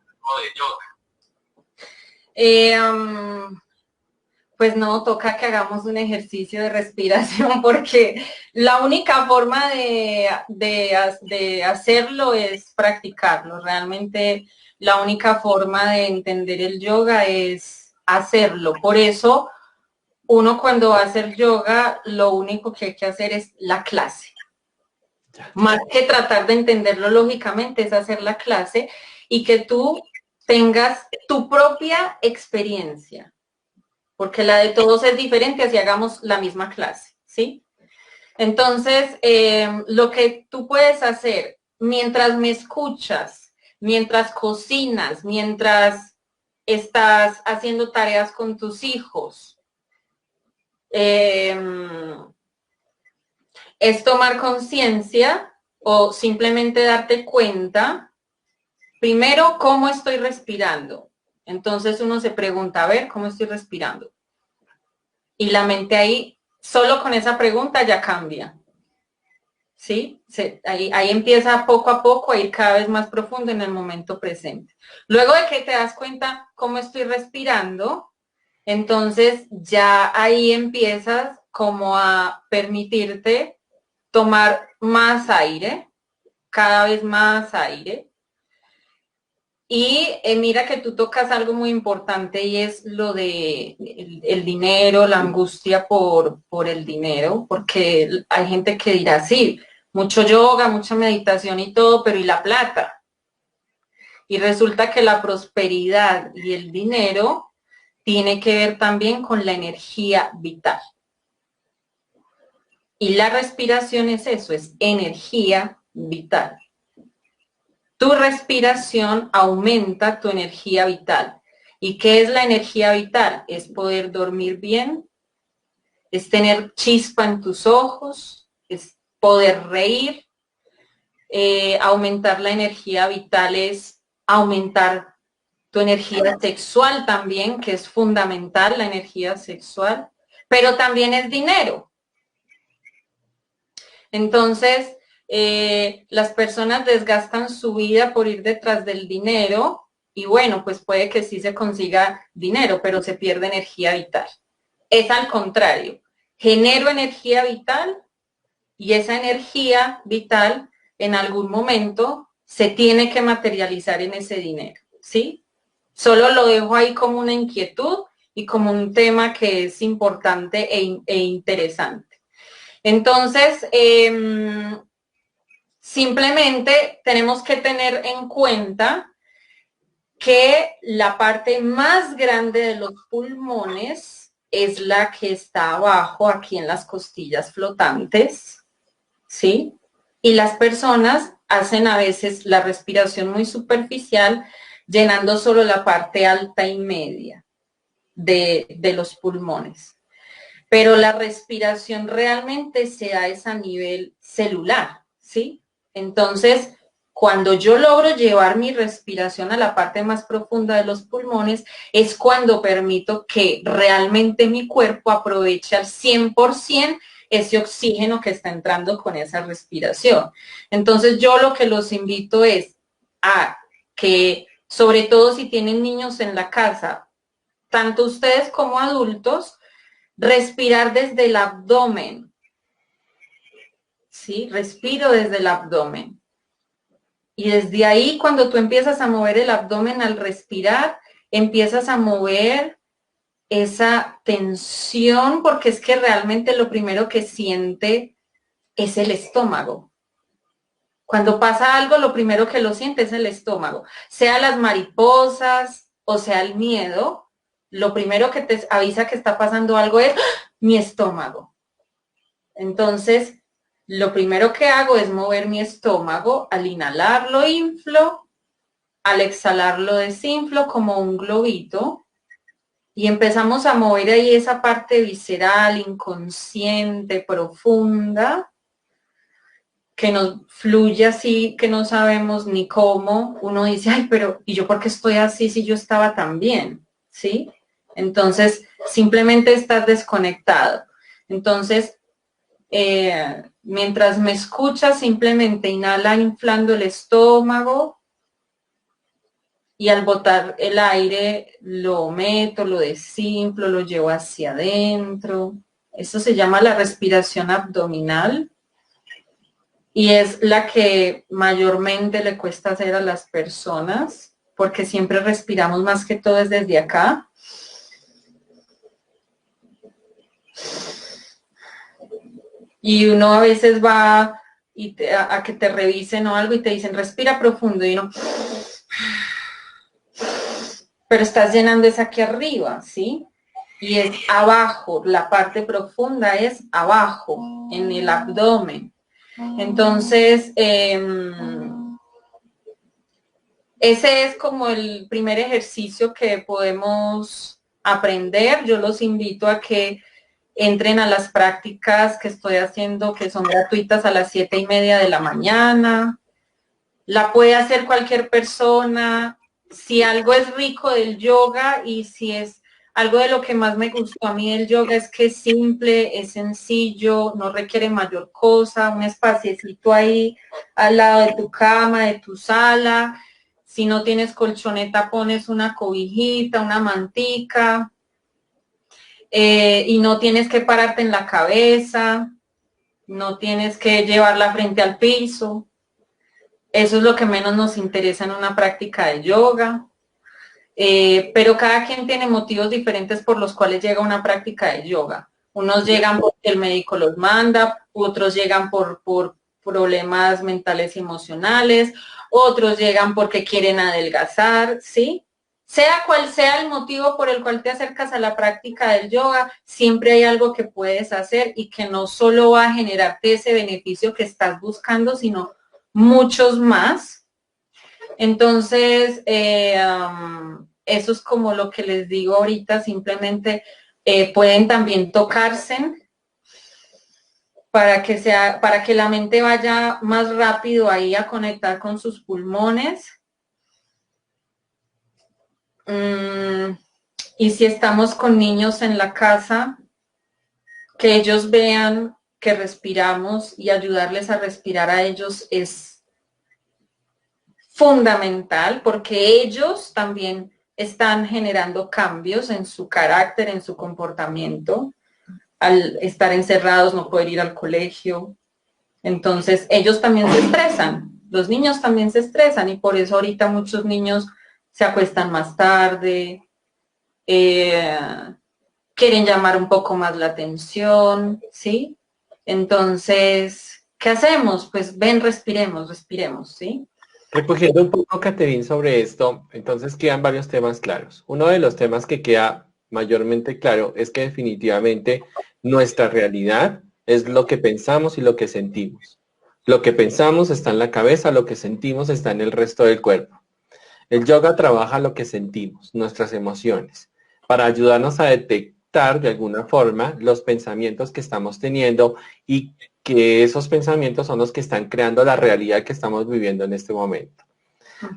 Pues no, toca que hagamos un ejercicio de respiración, porque la única forma de hacerlo es practicarlo. Realmente la única forma de entender el yoga es hacerlo. Por eso uno cuando va a hacer yoga, lo único que hay que hacer es la clase. Más que tratar de entenderlo lógicamente, es hacer la clase y que tú tengas tu propia experiencia, porque la de todos es diferente así hagamos la misma clase, ¿sí? Entonces, lo que tú puedes hacer mientras me escuchas, mientras cocinas, mientras estás haciendo tareas con tus hijos, es tomar conciencia o simplemente darte cuenta, primero, cómo estoy respirando. Entonces uno se pregunta, a ver, ¿cómo estoy respirando? Y la mente ahí, solo con esa pregunta ya cambia. ¿Sí? Ahí empieza poco a poco a ir cada vez más profundo en el momento presente. Luego de que te das cuenta cómo estoy respirando, entonces ya ahí empiezas como a permitirte tomar más aire, cada vez más aire. Y mira que tú tocas algo muy importante y es lo de el dinero, la angustia por el dinero, porque hay gente que dirá, sí, mucho yoga, mucha meditación y todo, pero ¿y la plata? Y resulta que la prosperidad y el dinero tiene que ver también con la energía vital. Y la respiración es eso, es energía vital. Tu respiración aumenta tu energía vital. ¿Y qué es la energía vital? Es poder dormir bien, es tener chispa en tus ojos, es poder reír. Aumentar la energía vital es aumentar tu energía sexual también, que es fundamental la energía sexual, pero también es dinero. Entonces, las personas desgastan su vida por ir detrás del dinero y bueno, pues puede que sí se consiga dinero, pero se pierde energía vital. Es al contrario, genero energía vital y esa energía vital en algún momento se tiene que materializar en ese dinero, ¿sí? Solo lo dejo ahí como una inquietud y como un tema que es importante e interesante. Entonces, simplemente tenemos que tener en cuenta que la parte más grande de los pulmones es la que está abajo, aquí en las costillas flotantes, ¿sí? Y las personas hacen a veces la respiración muy superficial, llenando solo la parte alta y media de los pulmones. Pero la respiración realmente se da es a nivel celular, ¿sí? Entonces, cuando yo logro llevar mi respiración a la parte más profunda de los pulmones, es cuando permito que realmente mi cuerpo aproveche al 100% ese oxígeno que está entrando con esa respiración. Entonces, yo lo que los invito es a que, sobre todo si tienen niños en la casa, tanto ustedes como adultos, respirar desde el abdomen, ¿sí? Respiro desde el abdomen. Y desde ahí, cuando tú empiezas a mover el abdomen al respirar, empiezas a mover esa tensión, porque es que realmente lo primero que siente es el estómago. Cuando pasa algo, lo primero que lo siente es el estómago. Sea las mariposas o sea el miedo, lo primero que te avisa que está pasando algo es mi estómago. Entonces, lo primero que hago es mover mi estómago. Al inhalar lo inflo, al exhalar lo desinflo como un globito y empezamos a mover ahí esa parte visceral, inconsciente, profunda, que nos fluye así, que no sabemos ni cómo. Uno dice, ay, pero ¿y yo por qué estoy así si yo estaba tan bien? ¿Sí? Entonces, simplemente estás desconectado. Entonces, mientras me escuchas, simplemente inhala inflando el estómago y al botar el aire lo meto, lo desinflo, lo llevo hacia adentro. Eso se llama la respiración abdominal y es la que mayormente le cuesta hacer a las personas porque siempre respiramos más que todo desde acá. Y uno a veces va y a que te revisen o algo y te dicen respira profundo y uno, pero estás llenando es aquí arriba, ¿sí? Y es abajo, la parte profunda es abajo, en el abdomen. Entonces, ese es como el primer ejercicio que podemos aprender. Yo los invito a que entren a las prácticas que estoy haciendo, que son gratuitas a las 7:30 de la mañana. La puede hacer cualquier persona. Si algo es rico del yoga y si es algo de lo que más me gustó a mí del yoga es que es simple, es sencillo, no requiere mayor cosa, un espaciecito ahí al lado de tu cama, de tu sala. Si no tienes colchoneta, pones una cobijita, una mantica. Y no tienes que pararte en la cabeza, no tienes que llevarla frente al piso. Eso es lo que menos nos interesa en una práctica de yoga. Pero cada quien tiene motivos diferentes por los cuales llega a una práctica de yoga. Unos llegan porque el médico los manda, otros llegan por problemas mentales y emocionales, otros llegan porque quieren adelgazar, ¿sí? sea cual sea el motivo por el cual te acercas a la práctica del yoga, siempre hay algo que puedes hacer y que no solo va a generarte ese beneficio que estás buscando, sino muchos más. Entonces, eso es como lo que les digo ahorita, simplemente pueden también tocarse para que la mente vaya más rápido ahí a conectar con sus pulmones. Y si estamos con niños en la casa, que ellos vean que respiramos y ayudarles a respirar a ellos es fundamental porque ellos también están generando cambios en su carácter, en su comportamiento. Al estar encerrados, no poder ir al colegio. Entonces, ellos también se estresan. Los niños también se estresan y por eso ahorita muchos niños se acuestan más tarde, quieren llamar un poco más la atención, ¿sí? Entonces, ¿qué hacemos? Pues ven, respiremos, ¿sí? Recogiendo un poco, Caterín, sobre esto, entonces quedan varios temas claros. Uno de los temas que queda mayormente claro es que definitivamente nuestra realidad es lo que pensamos y lo que sentimos. Lo que pensamos está en la cabeza, lo que sentimos está en el resto del cuerpo. El yoga trabaja lo que sentimos, nuestras emociones, para ayudarnos a detectar de alguna forma los pensamientos que estamos teniendo y que esos pensamientos son los que están creando la realidad que estamos viviendo en este momento.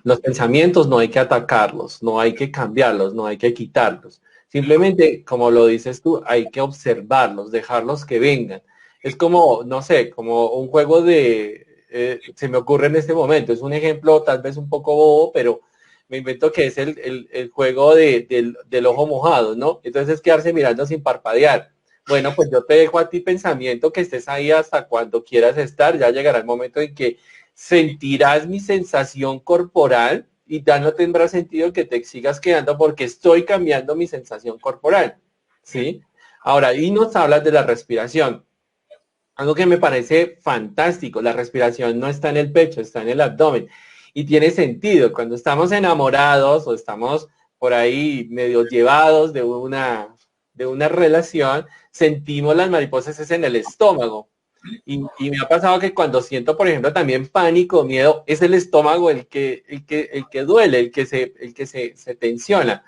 Los pensamientos no hay que atacarlos, no hay que cambiarlos, no hay que quitarlos. Simplemente, como lo dices tú, hay que observarlos, dejarlos que vengan. Es como, no sé, como un juego se me ocurre en este momento, es un ejemplo tal vez un poco bobo, pero me invento que es el juego del ojo mojado, ¿no? Entonces es quedarse mirando sin parpadear. Bueno, pues yo te dejo a ti pensamiento que estés ahí hasta cuando quieras estar, ya llegará el momento en que sentirás mi sensación corporal y ya no tendrá sentido que te sigas quedando porque estoy cambiando mi sensación corporal, ¿sí? Ahora, y nos hablas de la respiración. Algo que me parece fantástico, la respiración no está en el pecho, está en el abdomen. Y tiene sentido, cuando estamos enamorados o estamos por ahí medio llevados de una relación, sentimos las mariposas es en el estómago. Y me ha pasado que cuando siento, por ejemplo, también pánico, miedo, es el estómago el que duele, el que se tensiona.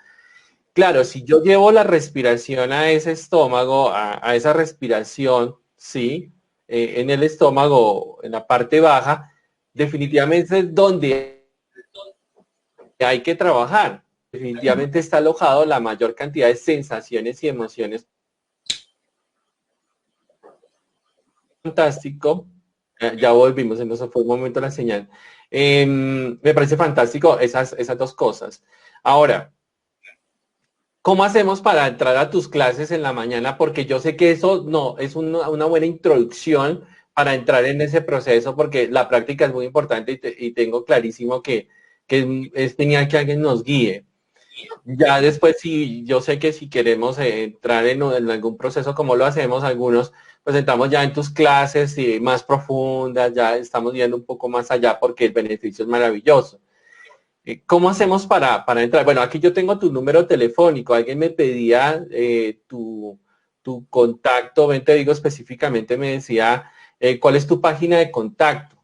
Claro, si yo llevo la respiración a ese estómago, a esa respiración, sí, en el estómago, en la parte baja, definitivamente es donde hay que trabajar. Definitivamente está alojado la mayor cantidad de sensaciones y emociones. Fantástico. Ya volvimos, en eso fue un momento la señal. Me parece fantástico esas dos cosas. Ahora, ¿cómo hacemos para entrar a tus clases en la mañana? Porque yo sé que eso no es una buena introducción para entrar en ese proceso, porque la práctica es muy importante y tengo clarísimo que es genial que alguien nos guíe. Ya después, sí, yo sé que si queremos entrar en algún proceso como lo hacemos algunos, pues entramos ya en tus clases más profundas, ya estamos yendo un poco más allá porque el beneficio es maravilloso. ¿Cómo hacemos para entrar? Bueno, aquí yo tengo tu número telefónico. Alguien me pedía tu contacto. Ven, te digo específicamente, me decía, ¿cuál es tu página de contacto?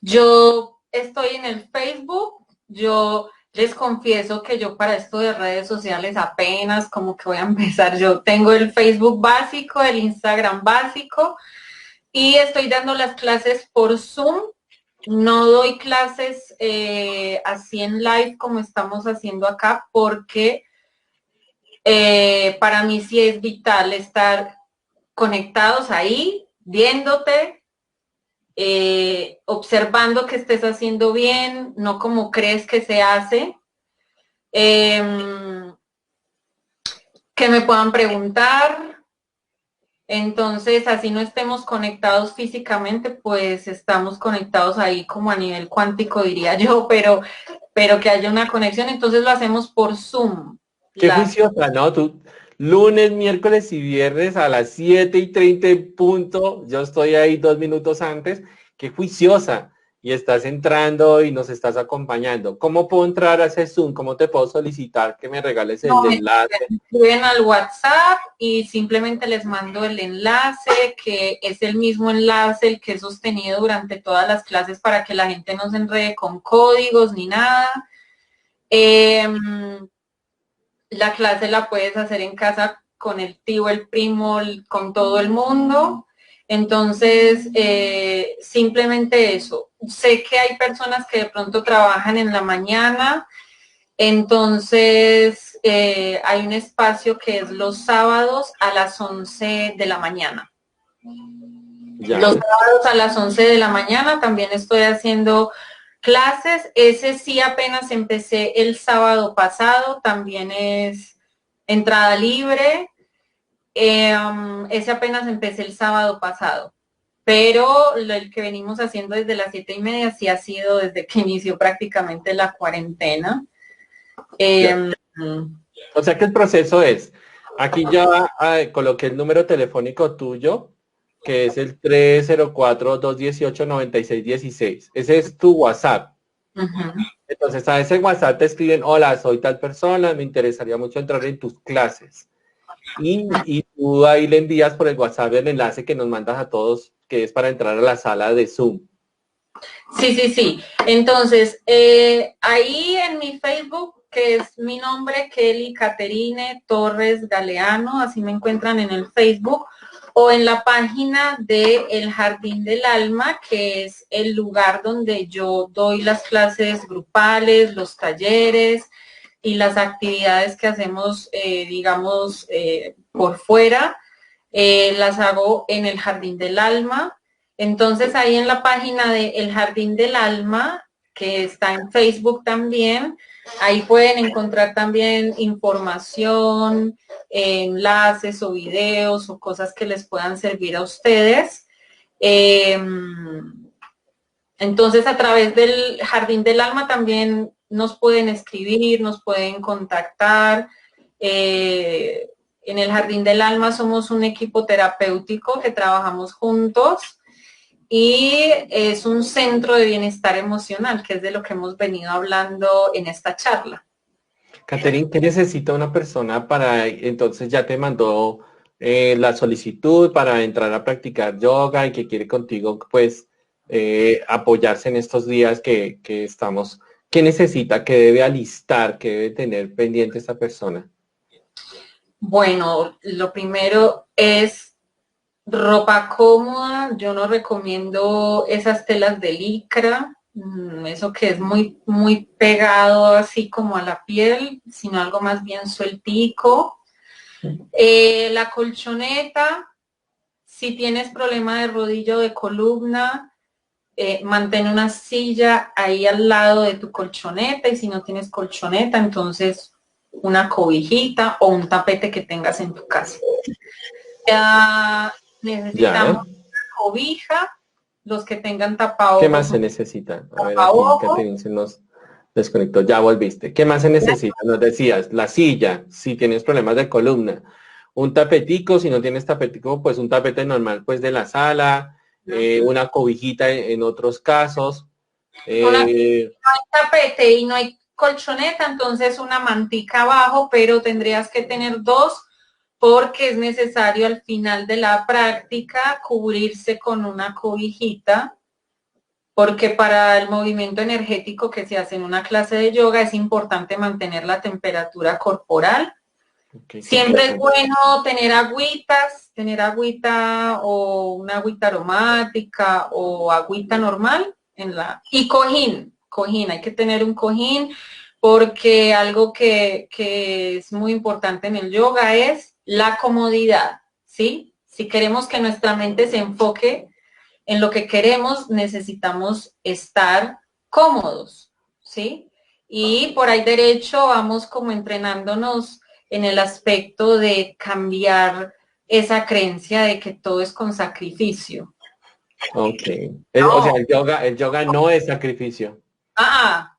Yo estoy en el Facebook. Yo les confieso que yo para esto de redes sociales apenas como que voy a empezar. Yo tengo el Facebook básico, el Instagram básico y estoy dando las clases por Zoom. No doy clases así en live como estamos haciendo acá porque para mí sí es vital estar conectados ahí, viéndote, observando que estés haciendo bien, no como crees que se hace. Que me puedan preguntar. Entonces, así no estemos conectados físicamente, pues estamos conectados ahí como a nivel cuántico, diría yo, pero que haya una conexión. Entonces lo hacemos por Zoom. Qué juiciosa, ¿no? Tú, lunes, miércoles y viernes a las 7:30 en punto. Yo estoy ahí 2 minutos antes. Qué juiciosa. y estás entrando y nos estás acompañando. ¿Cómo puedo entrar a ese Zoom? ¿Cómo te puedo solicitar que me regales el No, me enlace? escriben al WhatsApp y simplemente les mando el enlace, que es el mismo enlace el que he sostenido durante todas las clases para que la gente no se enrede con códigos ni nada. La clase la puedes hacer en casa con el tío, el primo, con todo el mundo. Entonces, simplemente eso. Sé que hay personas que de pronto trabajan en la mañana, entonces hay un espacio que es los sábados a las 11 de la mañana. Ya. Los sábados a las 11 de la mañana también estoy haciendo clases. Ese sí apenas empecé el sábado pasado, también es entrada libre. Ese apenas empecé el sábado pasado. Pero el que venimos haciendo desde las 7:30 sí ha sido desde que inició prácticamente la cuarentena. O sea que el proceso es, aquí ya coloqué el número telefónico tuyo, que es el 304-218-9616. Ese es tu WhatsApp. Entonces a ese WhatsApp te escriben, hola, soy tal persona, me interesaría mucho entrar en tus clases. Y tú ahí le envías por el WhatsApp el enlace que nos mandas a todos, que es para entrar a la sala de Zoom. Sí, sí, sí. Entonces, ahí en mi Facebook, que es mi nombre, Kelly Caterine Torres Galeano, así me encuentran en el Facebook, o en la página de El Jardín del Alma, que es el lugar donde yo doy las clases grupales, los talleres y las actividades que hacemos, digamos, por fuera, las hago en El Jardín del Alma. Entonces ahí en la página de El Jardín del Alma, que está en Facebook también, ahí pueden encontrar también información, enlaces o videos o cosas que les puedan servir a ustedes. Entonces a través del Jardín del Alma también nos pueden escribir, nos pueden contactar. En el Jardín del Alma somos un equipo terapéutico que trabajamos juntos y es un centro de bienestar emocional, que es de lo que hemos venido hablando en esta charla. Catherine, ¿qué necesita una persona para, entonces ya te mandó la solicitud para entrar a practicar yoga y que quiere contigo, pues, apoyarse en estos días que estamos? ¿Qué necesita? ¿Qué debe alistar? ¿Qué debe tener pendiente esta persona? Bueno, lo primero es ropa cómoda. Yo no recomiendo esas telas de licra, eso que es muy, muy pegado así como a la piel, sino algo más bien sueltico. La colchoneta, si tienes problema de rodillo o de columna, mantén una silla ahí al lado de tu colchoneta, y si no tienes colchoneta, entonces una cobijita o un tapete que tengas en tu casa. Necesitamos Ya. una cobija, los que tengan ¿Qué más tapabocas, se necesita? A ver, aquí tapabocas. Catherine se nos desconectó. Ya volviste. ¿Qué más se necesita? Nos decías, la silla, si tienes problemas de columna. Un tapetico, si no tienes tapetico, pues un tapete normal, pues de la sala. Una cobijita en otros casos. Una Eh, tapete y no hay colchoneta, entonces una mantica abajo, pero tendrías que tener dos porque es necesario al final de la práctica cubrirse con una cobijita, porque para el movimiento energético que se hace en una clase de yoga es importante mantener la temperatura corporal. okay, Siempre es bueno tener agüita o una agüita aromática o agüita normal y cojín, hay que tener un cojín porque algo que es muy importante en el yoga es la comodidad, ¿sí? Si queremos que nuestra mente se enfoque en lo que queremos, necesitamos estar cómodos, ¿sí? Y por ahí derecho vamos como entrenándonos en el aspecto de cambiar esa creencia de que todo es con sacrificio. ok. O sea, No, el yoga no es sacrificio. ah,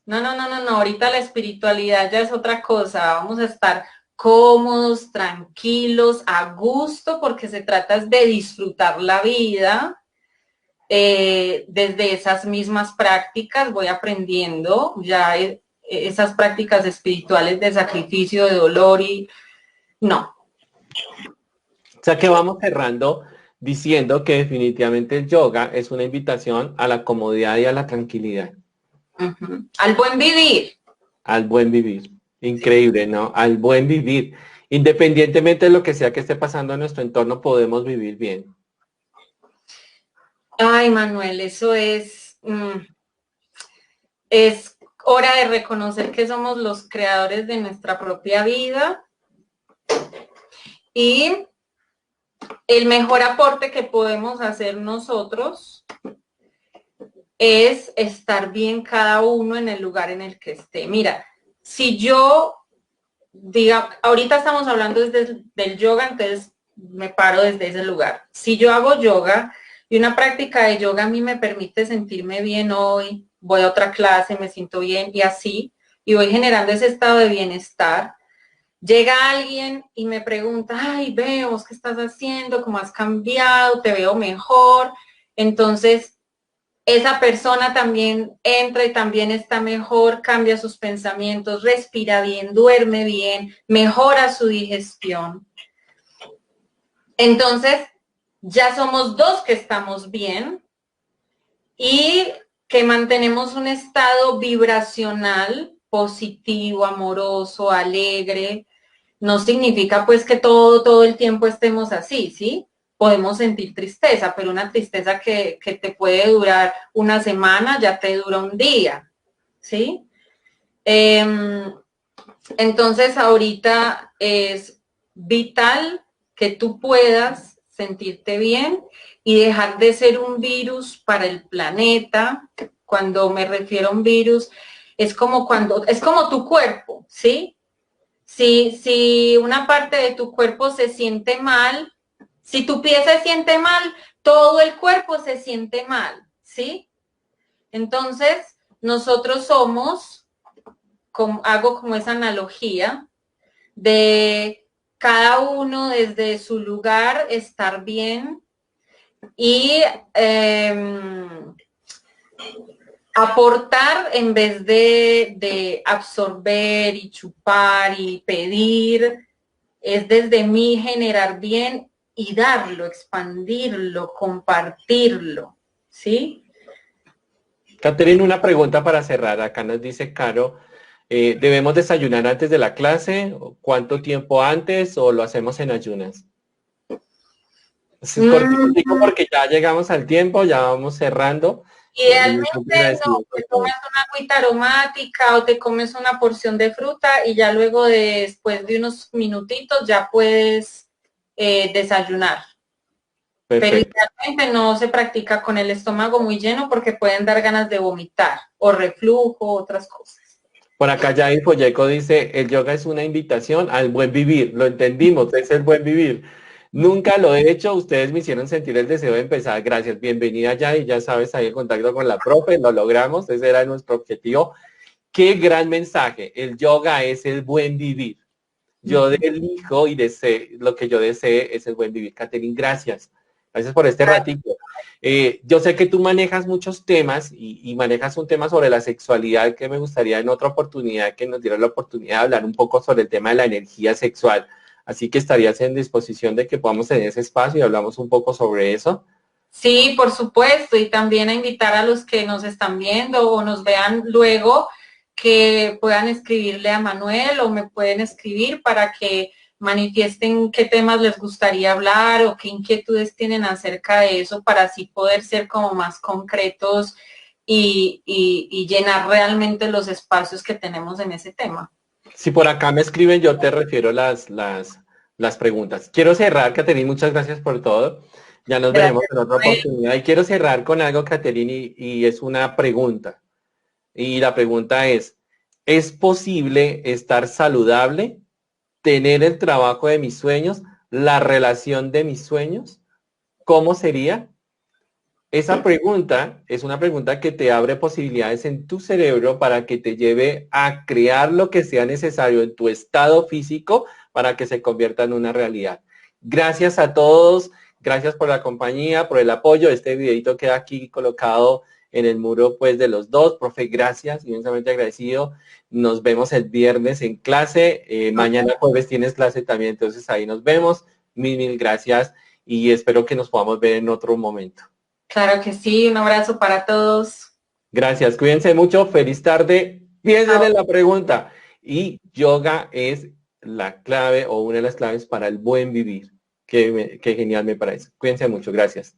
no, no, no, no, no, ahorita la espiritualidad ya es otra cosa, vamos a estar cómodos, tranquilos, a gusto, porque se trata de disfrutar la vida desde esas mismas prácticas voy aprendiendo ya esas prácticas espirituales de sacrificio, de dolor y no. O sea que vamos cerrando diciendo que definitivamente el yoga es una invitación a la comodidad y a la tranquilidad. Al buen vivir. Al buen vivir. Increíble, ¿no? Al buen vivir. Independientemente de lo que sea que esté pasando en nuestro entorno, podemos vivir bien. Ay, Manuel, eso es hora de reconocer que somos los creadores de nuestra propia vida y el mejor aporte que podemos hacer nosotros es estar bien cada uno en el lugar en el que esté. Mira, si yo, ahorita estamos hablando desde del yoga, entonces me paro desde ese lugar. Si yo hago yoga y una práctica de yoga a mí me permite sentirme bien hoy, voy a otra clase, me siento bien y así, y voy generando ese estado de bienestar. Llega alguien y me pregunta, ay, veo, ¿qué estás haciendo? ¿Cómo has cambiado? Te veo mejor. Entonces, esa persona también entra y también está mejor, cambia sus pensamientos, respira bien, duerme bien, mejora su digestión. Entonces, ya somos dos que estamos bien y que mantenemos un estado vibracional positivo, amoroso, alegre. No significa pues que todo el tiempo estemos así, ¿sí? Podemos sentir tristeza, pero una tristeza que te puede durar una semana, ya te dura un día, ¿sí? Entonces ahorita es vital que tú puedas sentirte bien y dejar de ser un virus para el planeta. Cuando me refiero a un virus, es como tu cuerpo, ¿sí? Si una parte de tu cuerpo se siente mal, si tu pie se siente mal, todo el cuerpo se siente mal, ¿sí? Entonces, nosotros somos, hago como esa analogía, de cada uno desde su lugar estar bien y aportar en vez de absorber y chupar y pedir, es desde mí generar bien y darlo, expandirlo, compartirlo, ¿sí? Caterina, una pregunta para cerrar. Acá nos dice Caro, ¿debemos desayunar antes de la clase? ¿Cuánto tiempo antes o lo hacemos en ayunas? Es cortito, digo, porque ya llegamos al tiempo, ya vamos cerrando. Idealmente no, te comes una agüita aromática o te comes una porción de fruta y ya luego después de unos minutitos ya puedes desayunar. Perfecto. Pero idealmente no se practica con el estómago muy lleno porque pueden dar ganas de vomitar o reflujo, otras cosas. Por acá ya Infoyeco dice, el yoga es una invitación al buen vivir. Lo entendimos, es el buen vivir. Nunca lo he hecho, ustedes me hicieron sentir el deseo de empezar. Gracias, bienvenida ya y ya sabes, ahí en contacto con la profe, lo logramos, ese era nuestro objetivo. Qué gran mensaje, el yoga es el buen vivir. Yo elijo y deseo, lo que yo desee es el buen vivir. Catherine, gracias. Gracias por este ratito. Yo sé que tú manejas muchos temas y manejas un tema sobre la sexualidad que me gustaría en otra oportunidad que nos diera la oportunidad de hablar un poco sobre el tema de la energía sexual. Así que estarías en disposición de que podamos tener ese espacio y hablamos un poco sobre eso. Sí, por supuesto, y también a invitar a los que nos están viendo o nos vean luego que puedan escribirle a Manuel o me pueden escribir para que manifiesten qué temas les gustaría hablar o qué inquietudes tienen acerca de eso para así poder ser como más concretos y llenar realmente los espacios que tenemos en ese tema. Si por acá me escriben, yo te refiero las preguntas. Quiero cerrar, Caterine, muchas gracias por todo. Ya nos veremos en otra oportunidad. Y quiero cerrar con algo, Caterine, y es una pregunta. Y la pregunta ¿es posible estar saludable, tener el trabajo de mis sueños, la relación de mis sueños? ¿Cómo sería? Esa pregunta es una pregunta que te abre posibilidades en tu cerebro para que te lleve a crear lo que sea necesario en tu estado físico para que se convierta en una realidad. Gracias a todos. Gracias por la compañía, por el apoyo. Este videito queda aquí colocado en el muro pues de los dos. Profe, gracias, inmensamente agradecido. Nos vemos el viernes en clase. Mañana jueves tienes clase también, entonces ahí nos vemos. Mil gracias y espero que nos podamos ver en otro momento. Claro que sí, un abrazo para todos. Gracias, cuídense mucho, feliz tarde. Piensen Chao. en la pregunta. Y yoga es la clave o una de las claves para el buen vivir. Qué genial me parece. Cuídense mucho, gracias.